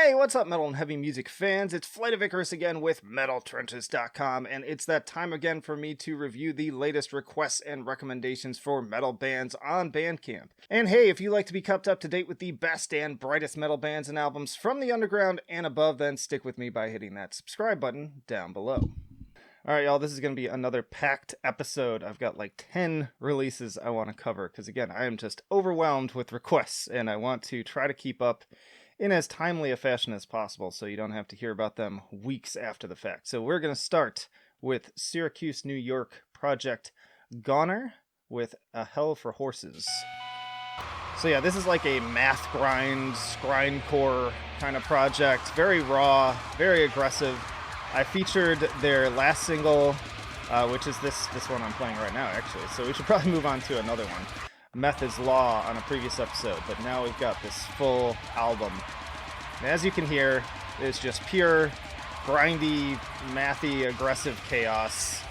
Hey, what's up, metal and heavy music fans? It's Flight of Icarus again with MetalTrenches.com, and it's that time again for me to review the latest requests and recommendations for metal bands on Bandcamp. And hey, if you like to be kept up to date with the best and brightest metal bands and albums from the underground and above, then stick with me by hitting that subscribe button down below. Alright, y'all, this is going to be another packed episode. I've got like 10 releases I want to cover, because again, I am just overwhelmed with requests, and I want to try to keep up in as timely a fashion as possible, so you don't have to hear about them weeks after the fact. So we're going to start with Syracuse, New York project Goren with A Hell for Horses. So yeah, this is like a math grindcore kind of project. Very raw, very aggressive. I featured their last single, which is this one I'm playing right now, actually. So we should probably move on to another one. Meth is Law on a previous episode, but now we've got this full album. And as you can hear, it's just pure, grindy, mathy, aggressive chaos.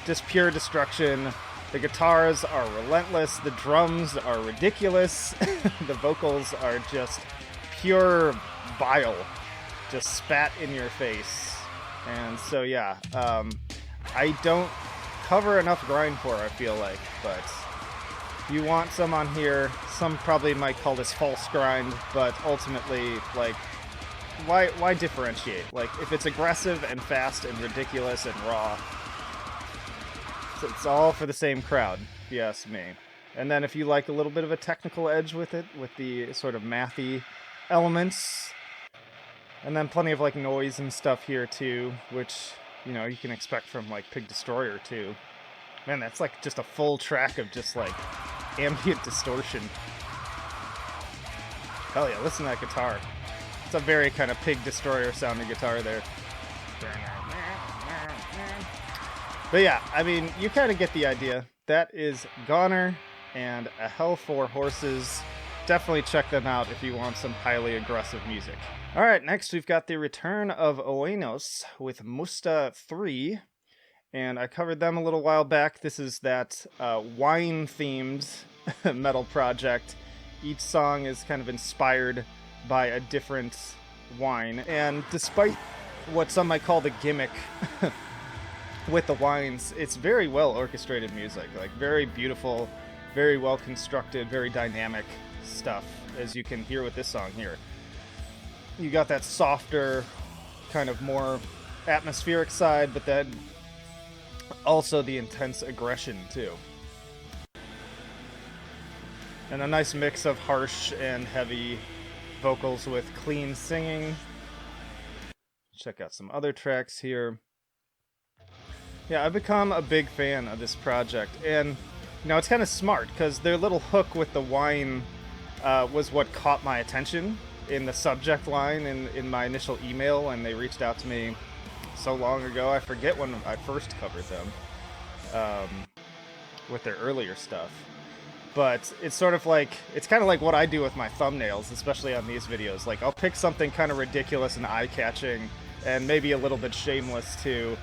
Just pure destruction. The guitars are relentless, the drums are ridiculous, the vocals are just pure bile, just spat in your face. And so yeah, I don't cover enough grindcore, I feel like, but you want some on here. Some probably might call this false grind, but ultimately, like, why differentiate? Like, if it's aggressive and fast and ridiculous and raw, it's all for the same crowd, if you ask me. And then if you like a little bit of a technical edge with it, with the sort of mathy elements, and then plenty of like noise and stuff here too, which, you know, you can expect from like Pig Destroyer too. Man, that's like just a full track of just like ambient distortion. Hell yeah, listen to that guitar. It's a very kind of Pig Destroyer sounding guitar there. But yeah, I mean, you kind of get the idea. That is Goner and A Hell for Horses. Definitely check them out if you want some highly aggressive music. Alright, next we've got the return of Oenos with Musta III. And I covered them a little while back. This is that wine-themed metal project. Each song is kind of inspired by a different wine. And despite what some might call the gimmick with the wines, it's very well orchestrated music. Like, very beautiful, very well constructed, very dynamic stuff, as you can hear with this song here. You got that softer, kind of more atmospheric side, but then also the intense aggression too. And a nice mix of harsh and heavy vocals with clean singing. Check out some other tracks here. Yeah, I've become a big fan of this project, and you know, it's kind of smart because their little hook with the wine was what caught my attention in the subject line in my initial email, and they reached out to me so long ago. I forget when I first covered them with their earlier stuff, but it's sort of like, it's kind of like what I do with my thumbnails, especially on these videos. Like, I'll pick something kind of ridiculous and eye-catching and maybe a little bit shameless too,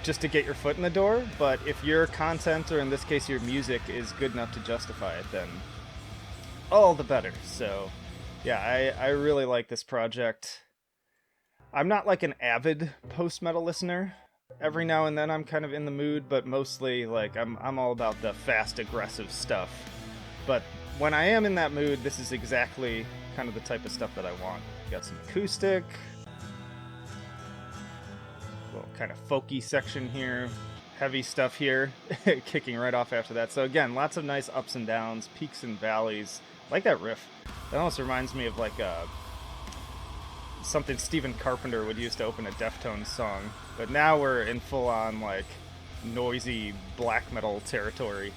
just to get your foot in the door. But if your content, or in this case your music, is good enough to justify it, then all the better. So yeah, I really like this project. I'm not like an avid post-metal listener. Every now and then I'm kind of in the mood, but mostly like I'm all about the fast, aggressive stuff. But when I am in that mood, this is exactly kind of the type of stuff that I want. Got some acoustic, little kind of folky section here, heavy stuff here, kicking right off after that. So again, lots of nice ups and downs, peaks and valleys. I like that riff. That almost reminds me of like something Stephen Carpenter would use to open a Deftones song. But now we're in full-on like noisy black metal territory.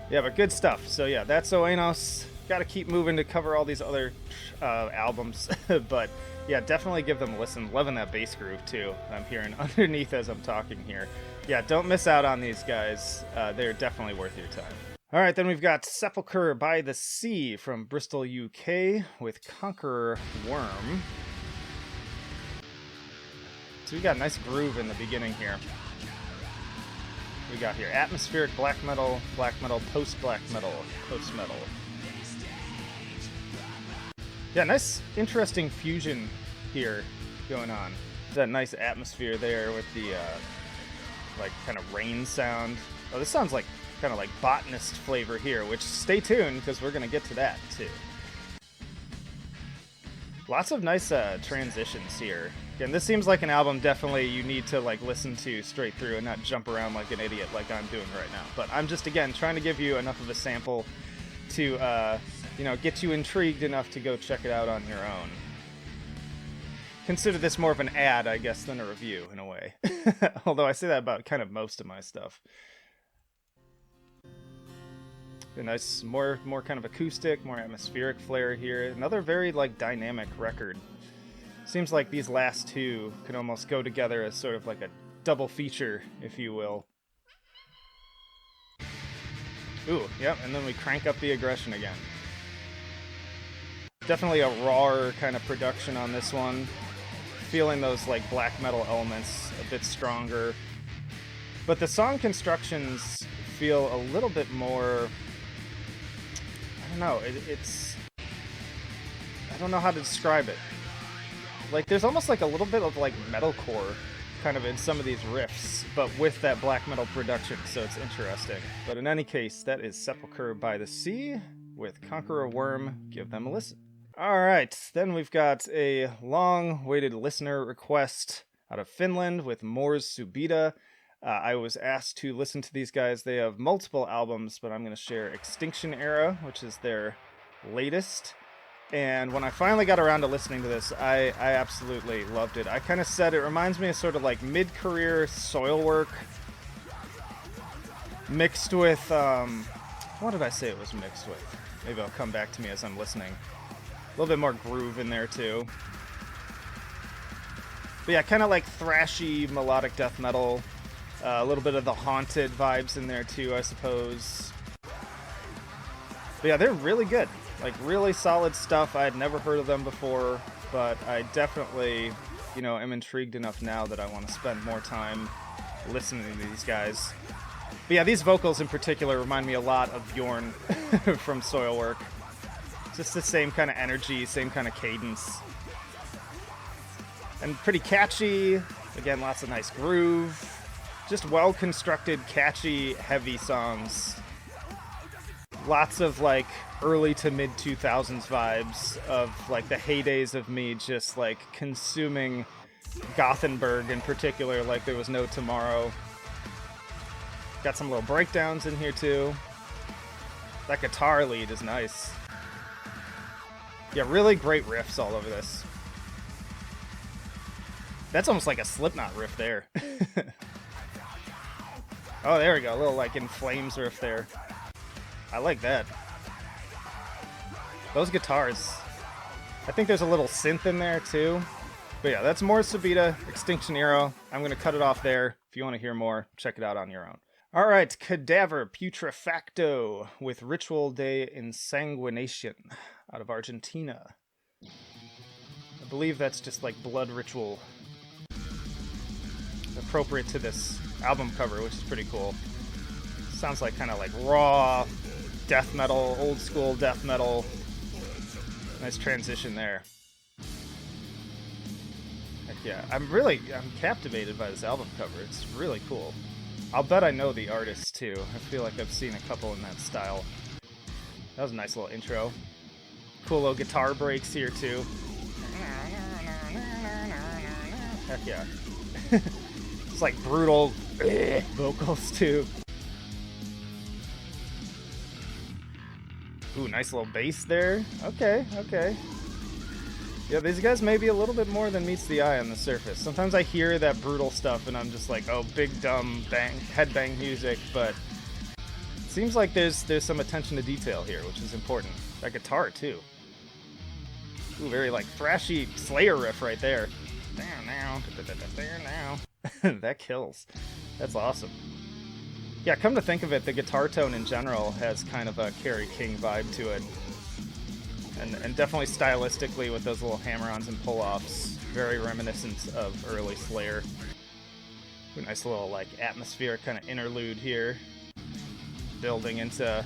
Yeah, but good stuff. So yeah, that's Oenos. Got to keep moving to cover all these other albums. But yeah, definitely give them a listen. Loving that bass groove too, I'm hearing underneath as I'm talking here. Yeah, don't miss out on these guys. They're definitely worth your time. Alright, then we've got Sepulcher By The Sea from Bristol, UK with Conqueror Worm. So we got a nice groove in the beginning here. We got here atmospheric black metal, post-black metal, post-metal. Yeah, nice, interesting fusion here going on. That nice atmosphere there with the like kind of rain sound. Oh, this sounds like kind of like Botanist flavor here, which stay tuned because we're gonna get to that too. Lots of nice transitions here. Again, this seems like an album definitely you need to like listen to straight through and not jump around like an idiot like I'm doing right now. But I'm just, again, trying to give you enough of a sample to, you know, get you intrigued enough to go check it out on your own. Consider this more of an ad, I guess, than a review in a way. Although I say that about kind of most of my stuff. A nice, more kind of acoustic, more atmospheric flair here. Another very like dynamic record. Seems like these last two could almost go together as sort of like a double feature, if you will. Ooh, yep, and then we crank up the aggression again. Definitely a raw kind of production on this one. Feeling those like black metal elements a bit stronger. But the song constructions feel a little bit more... I don't know, it's... I don't know how to describe it. Like, there's almost like a little bit of like metalcore kind of in some of these riffs, but with that black metal production, so it's interesting. But in any case, that is Sepulcher by the Sea with Conqueror Worm. Give them a listen. Alright, then we've got a long-awaited listener request out of Finland with Moore's Subida. I was asked to listen to these guys. They have multiple albums, but I'm going to share Extinction Era, which is their latest. And when I finally got around to listening to this, I absolutely loved it. I kind of said it reminds me of sort of like mid-career Soilwork mixed with, what did I say it was mixed with? Maybe it'll come back to me as I'm listening. A little bit more groove in there too. But yeah, kind of like thrashy melodic death metal. A little bit of the Haunted vibes in there too, I suppose. But yeah, they're really good. Like, really solid stuff. I had never heard of them before, but I definitely, you know, am intrigued enough now that I want to spend more time listening to these guys. But yeah, these vocals in particular remind me a lot of Bjorn from Soilwork. Just the same kind of energy, same kind of cadence. And pretty catchy. Again, lots of nice groove. Just well-constructed, catchy, heavy songs. Lots of, like, early to mid-2000s vibes of, like, the heydays of me just, like, consuming Gothenburg in particular like there was no tomorrow. Got some little breakdowns in here, too. That guitar lead is nice. Yeah, really great riffs all over this. That's almost like a Slipknot riff there. Oh, there we go. A little, like, In Flames riff there. I like that. Those guitars. I think there's a little synth in there, too. But yeah, that's more Subida, Extinction Era. I'm going to cut it off there. If you want to hear more, check it out on your own. Alright, Cadaver, Putrefacto, with Ritual de Exsanguinación, out of Argentina. I believe that's just like blood ritual. Appropriate to this album cover, which is pretty cool. Sounds like kind of like raw death metal, old school death metal. Nice transition there. Heck yeah, I'm captivated by this album cover. It's really cool. I'll bet I know the artist too. I feel like I've seen a couple in that style. That was a nice little intro. Cool little guitar breaks here too. Heck yeah. It's like brutal vocals too. Ooh, nice little bass there. Okay, okay. Yeah, these guys may be a little bit more than meets the eye on the surface. Sometimes I hear that brutal stuff and I'm just like, oh, big dumb bang, headbang music, but it seems like there's some attention to detail here, which is important. That guitar too. Ooh, very like thrashy Slayer riff right there. That kills. That's awesome. Yeah, come to think of it, the guitar tone in general has kind of a Kerry King vibe to it. And definitely stylistically with those little hammer-ons and pull-offs, very reminiscent of early Slayer. Ooh, nice little like atmospheric kind of interlude here. Building into,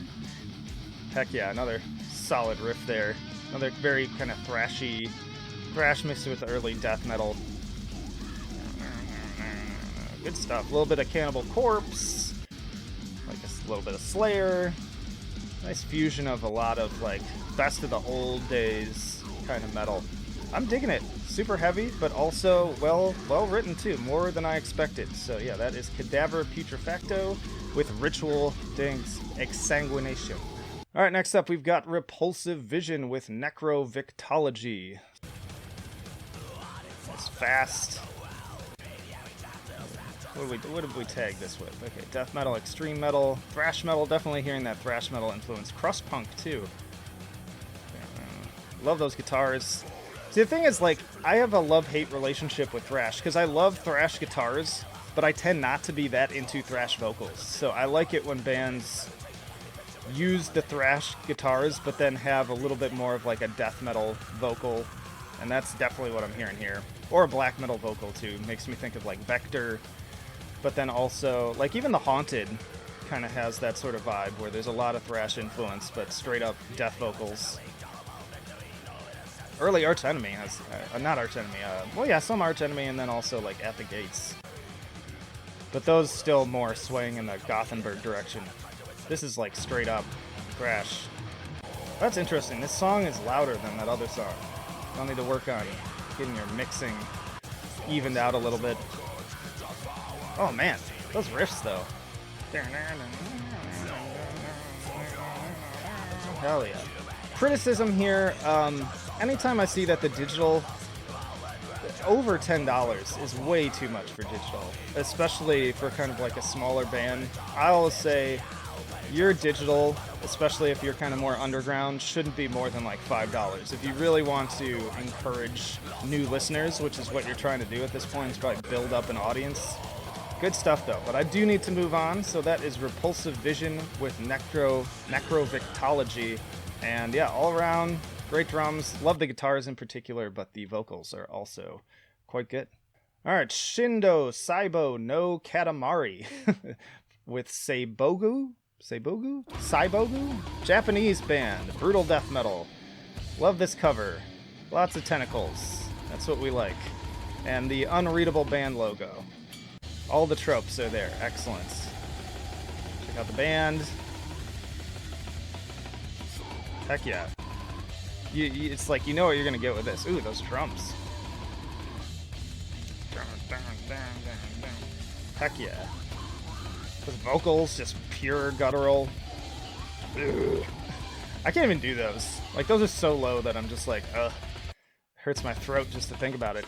heck yeah, another solid riff there. Another very kind of thrashy, thrash mixed with early death metal. Good stuff. A little bit of Cannibal Corpse, like a little bit of Slayer. Nice fusion of a lot of like best of the old days kind of metal. I'm digging it. Super heavy, but also well written too. More than I expected. So yeah, that is Cadaver Putrefacto with Ritual Dings Exsanguinación. All right, next up we've got Repulsive Vision with Necrovictology. It's fast. What did we tag this with? Okay, death metal, extreme metal, thrash metal. Definitely hearing that thrash metal influence. Crust punk too. Love those guitars. See, the thing is, like, I have a love-hate relationship with thrash because I love thrash guitars, but I tend not to be that into thrash vocals. So I like it when bands use the thrash guitars, but then have a little bit more of like a death metal vocal, and that's definitely what I'm hearing here. Or a black metal vocal too. Makes me think of like Vector, but then also like even The Haunted kind of has that sort of vibe where there's a lot of thrash influence, but straight up death vocals. Early Arch Enemy has, not Arch Enemy, well yeah, some Arch Enemy, and then also like At the Gates. But those still more swaying in the Gothenburg direction. This is like straight up thrash. That's interesting. This song is louder than that other song. I'll need to work on getting your mixing evened out a little bit. Oh man, those riffs though. Hell yeah. Criticism here, anytime I see that the digital over $10 is way too much for digital, especially for kind of like a smaller band. I always say your digital, especially if you're kind of more underground, shouldn't be more than like $5. If you really want to encourage new listeners, which is what you're trying to do at this point, is probably build up an audience. Good stuff though, but I do need to move on. So that is Repulsive Vision with Necrovictology. And yeah, all around, great drums. Love the guitars in particular, but the vocals are also quite good. All right, Shindo, Saibo, no Katamari with Saibogu? Japanese band, brutal death metal. Love this cover. Lots of tentacles. That's what we like. And the unreadable band logo. All the tropes are there. Excellent. Check out the band. Heck yeah. It's like you know what you're gonna get with this. Ooh, those drums. Heck yeah. Those vocals, just pure guttural. Ugh. I can't even do those. Like, those are so low that I'm just like, ugh. Hurts my throat just to think about it.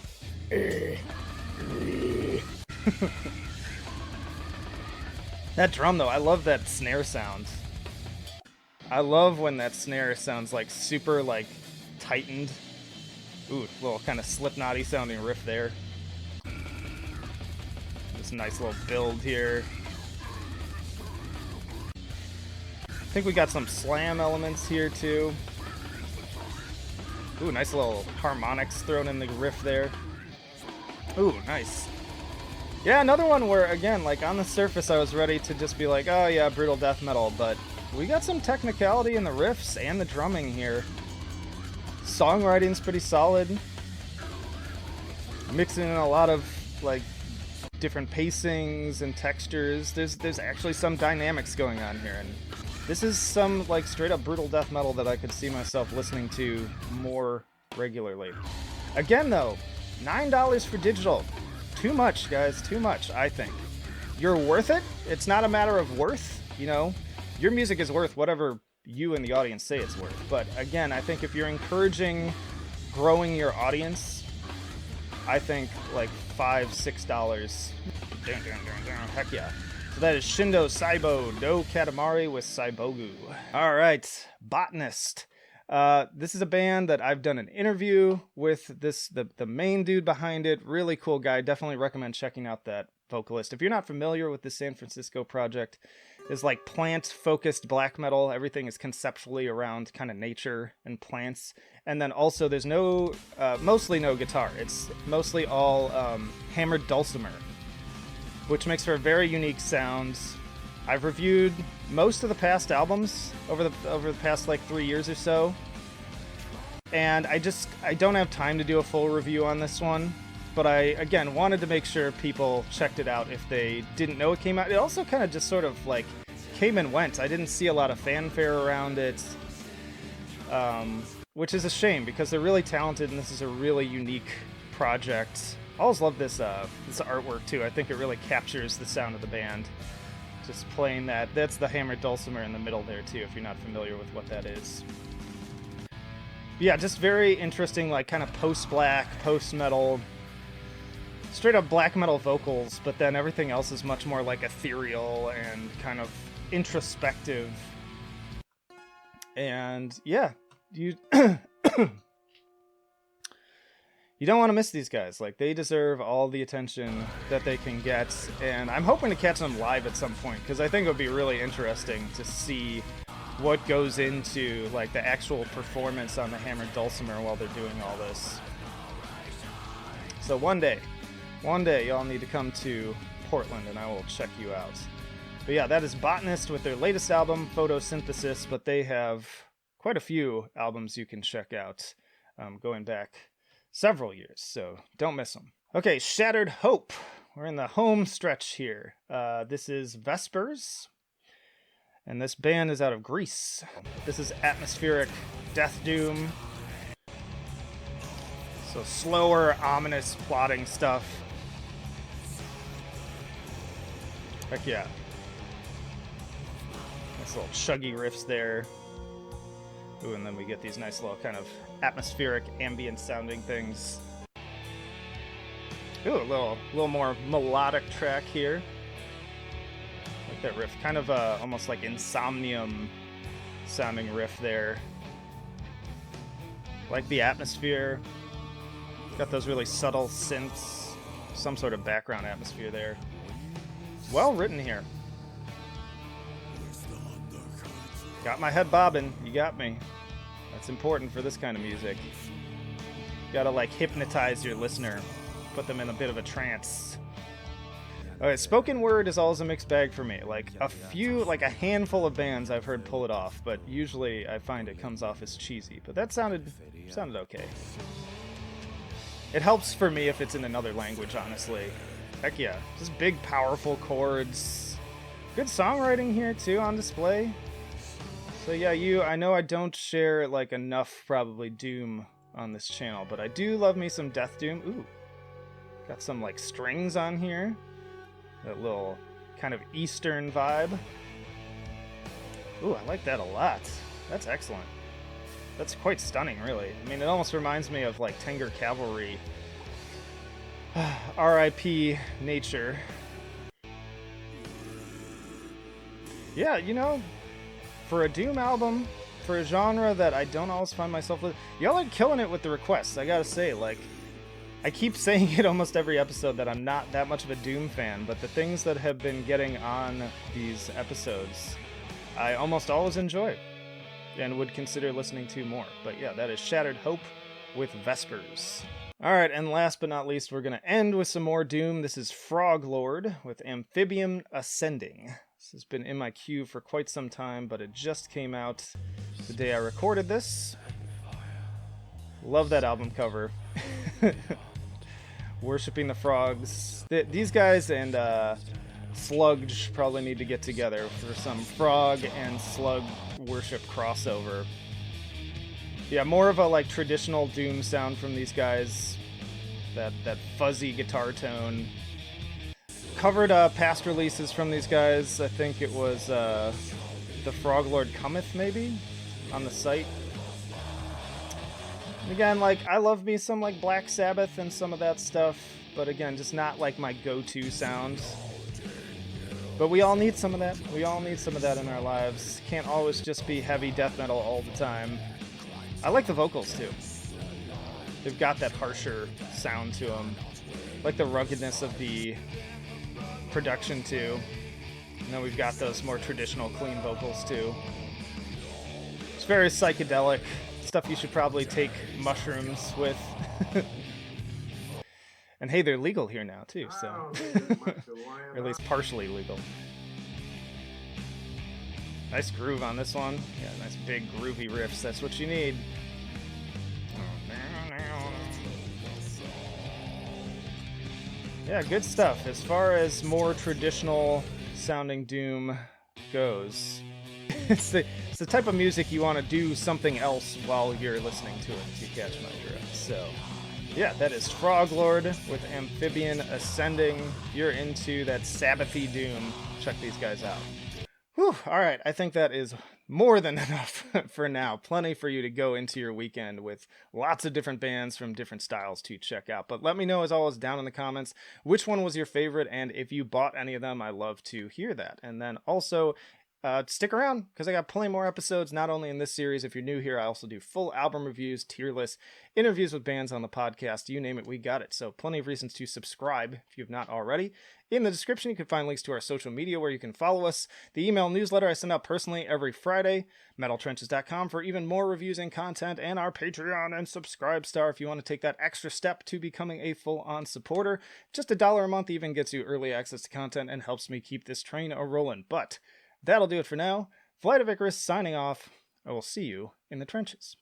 That drum, though, I love that snare sound. I love when that snare sounds, like, super, like, tightened. Ooh, little kind of Slipknot-y sounding riff there. This nice little build here. I think we got some slam elements here too. Ooh, nice little harmonics thrown in the riff there. Ooh, nice. Yeah, another one where, again, like on the surface I was ready to just be like, oh yeah, brutal death metal, but we got some technicality in the riffs and the drumming here. Songwriting's pretty solid. Mixing in a lot of like different pacings and textures. There's actually some dynamics going on here, and this is some like straight up brutal death metal that I could see myself listening to more regularly. Again though, $9 for digital. Too much, guys, too much, I think. You're worth it. It's not a matter of worth, you know. Your music is worth whatever you and the audience say it's worth. But again, I think if you're encouraging growing your audience, I think like $5, $6. Heck yeah. So that is Shindo, Saibo, no Katamari with Saibogu. All right, Botanist. This is a band that I've done an interview with. The main dude behind it. Really cool guy. Definitely recommend checking out that vocalist. If you're not familiar with the San Francisco project, it's like plant-focused black metal. Everything is conceptually around kind of nature and plants. And then also there's mostly no guitar. It's mostly all hammered dulcimer, which makes for a very unique sound. I've reviewed most of the past albums over the past like 3 years or so. And I don't have time to do a full review on this one, but I, again, wanted to make sure people checked it out if they didn't know it came out. It also kind of just sort of, like, came and went. I didn't see a lot of fanfare around it, which is a shame, because they're really talented, and this is a really unique project. I always love this artwork, too. I think it really captures the sound of the band. Just playing that. That's the hammered dulcimer in the middle there, too, if you're not familiar with what that is. Yeah, just very interesting, like, kind of post-black, post-metal, straight-up black metal vocals, but then everything else is much more, like, ethereal and kind of introspective. And, yeah, you you don't want to miss these guys. Like, they deserve all the attention that they can get, and I'm hoping to catch them live at some point, because I think it would be really interesting to see what goes into, like, the actual performance on the hammered dulcimer while they're doing all this. So one day y'all need to come to Portland and I will check you out. But yeah, that is Botanist with their latest album, Photosynthesis, but they have quite a few albums you can check out, going back several years, so don't miss them. Okay, Shattered Hope. We're in the home stretch here. This is Vespers, and this band is out of Greece. This is atmospheric death doom. So slower, ominous, plotting stuff. Heck yeah. Nice little chuggy riffs there. Ooh, and then we get these nice little kind of atmospheric, ambient sounding things. Ooh, a little more melodic track here. Like that riff, kind of almost like Insomnium sounding riff there. Like the atmosphere. Got those really subtle synths, some sort of background atmosphere there. Well written here. Got my head bobbing, you got me. That's important for this kind of music. You gotta, like, hypnotize your listener, put them in a bit of a trance. Okay, spoken word is always a mixed bag for me. Like, a handful of bands I've heard pull it off, but usually I find it comes off as cheesy. But that sounded okay. It helps for me if it's in another language, honestly. Heck yeah. Just big, powerful chords. Good songwriting here, too, on display. So yeah, I know I don't share, like, enough, probably, doom on this channel, but I do love me some death doom. Ooh. Got some, like, strings on here. That little kind of Eastern vibe. Ooh, I like that a lot. That's excellent. That's quite stunning, really. I mean, it almost reminds me of, like, Tenger Cavalry. R.I.P. Nature. Yeah, you know, for a Doom album, for a genre that I don't always find myself with, y'all are killing it with the requests, I gotta say. Like, I keep saying it almost every episode that I'm not that much of a Doom fan, but the things that have been getting on these episodes, I almost always enjoy and would consider listening to more. But yeah, that is Shattered Hope with Vespers. Alright, and last but not least, we're going to end with some more Doom. This is Froglord with Amphibian Ascending. This has been in my queue for quite some time, but it just came out the day I recorded this. Love that album cover. Worshipping the frogs. These guys and Sludge probably need to get together for some frog and slug worship crossover. Yeah, more of a, like, traditional Doom sound from these guys. That fuzzy guitar tone. Covered past releases from these guys. I think it was the Froglord Cometh, maybe, on the site. And again, like, I love me some, like, Black Sabbath and some of that stuff, but again, just not, like, my go-to sound. But we all need some of that. We all need some of that in our lives. Can't always just be heavy death metal all the time. I like the vocals, too. They've got that harsher sound to them. I like the ruggedness of the production, too. And then we've got those more traditional, clean vocals, too. It's very psychedelic. Stuff you should probably take mushrooms with. And hey, they're legal here now, too, so... or at least partially legal. Nice groove on this one. Yeah, nice big groovy riffs. That's what you need. Yeah, good stuff. As far as more traditional sounding doom goes, it's the type of music you want to do something else while you're listening to it, if you catch my drift. So, yeah, that is Froglord with Amphibian Ascending. You're into that Sabbathy doom. Check these guys out. Whew, all right, I think that is more than enough for now. Plenty for you to go into your weekend with lots of different bands from different styles to check out. But let me know, as always, down in the comments, which one was your favorite, and if you bought any of them, I love to hear that. And then also, stick around, because I got plenty more episodes, not only in this series. If you're new here, I also do full album reviews, tier lists, interviews with bands on the podcast. You name it, we got it. So plenty of reasons to subscribe if you've not already. In the description, you can find links to our social media where you can follow us, the email newsletter I send out personally every Friday, metaltrenches.com for even more reviews and content, and our Patreon and Subscribestar if you want to take that extra step to becoming a full-on supporter. Just $1 a month even gets you early access to content and helps me keep this train a-rolling. But that'll do it for now. Flight of Icarus signing off. I will see you in the trenches.